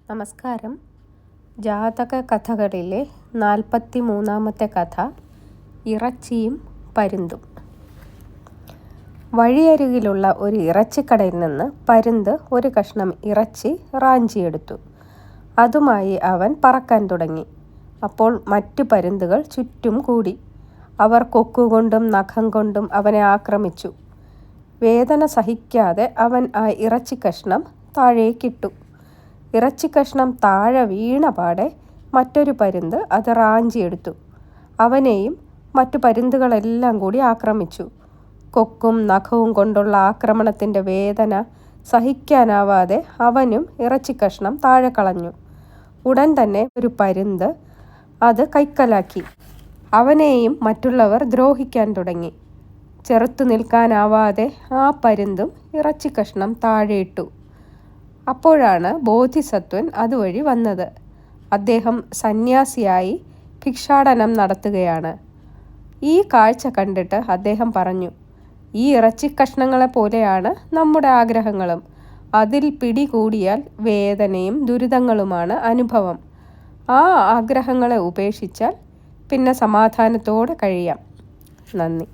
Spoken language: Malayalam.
നമസ്കാരം. ജാതക കഥകളിലെ 43-ാമത്തെ കഥ ഇറച്ചിയും പരുന്തും. വഴിയരികിലുള്ള ഒരു ഇറച്ചിക്കടയിൽ നിന്ന് പരുന്ത് ഒരു കഷ്ണം ഇറച്ചി റാഞ്ചിയെടുത്തു. അതുമായി അവൻ പറക്കാൻ തുടങ്ങി. അപ്പോൾ മറ്റു പരുന്തുകൾ ചുറ്റും കൂടി. അവർ കൊക്കുകൊണ്ടും നഖം കൊണ്ടും അവനെ ആക്രമിച്ചു. വേദന സഹിക്കാതെ അവൻ ആ ഇറച്ചിക്കഷ്ണം താഴേക്കിട്ടു. ഇറച്ചിക്കഷ്ണം താഴെ വീണപാടെ മറ്റൊരു പരുന്ത് അത് റാഞ്ചിയെടുത്തു. അവനെയും മറ്റു പരുന്തുകളെല്ലാം കൂടി ആക്രമിച്ചു. കൊക്കും നഖവും കൊണ്ടുള്ള ആക്രമണത്തിൻ്റെ വേദന സഹിക്കാനാവാതെ അവനും ഇറച്ചിക്കഷ്ണം താഴെ കളഞ്ഞു. ഉടൻ തന്നെ ഒരു പരുന്ത് അത് കൈക്കലാക്കി. അവനെയും മറ്റുള്ളവർ ദ്രോഹിക്കാൻ തുടങ്ങി. ചെറുത്തു നിൽക്കാനാവാതെ ആ പരുന്തും ഇറച്ചിക്കഷ്ണം താഴെയിട്ടു. അപ്പോഴാണ് ബോധിസത്വൻ അതുവഴി വന്നത്. അദ്ദേഹം സന്യാസിയായി ഭിക്ഷാടനം നടത്തുകയാണ്. ഈ കാഴ്ച കണ്ടിട്ട് അദ്ദേഹം പറഞ്ഞു, ഈ ഇറച്ചിക്കഷ്ണങ്ങളെ പോലെയാണ് നമ്മുടെ ആഗ്രഹങ്ങളും. അതിൽ പിടികൂടിയാൽ വേദനയും ദുരിതങ്ങളുമാണ് അനുഭവം. ആ ആഗ്രഹങ്ങളെ ഉപേക്ഷിച്ചാൽ പിന്നെ സമാധാനത്തോടെ കഴിയാം. നന്ദി.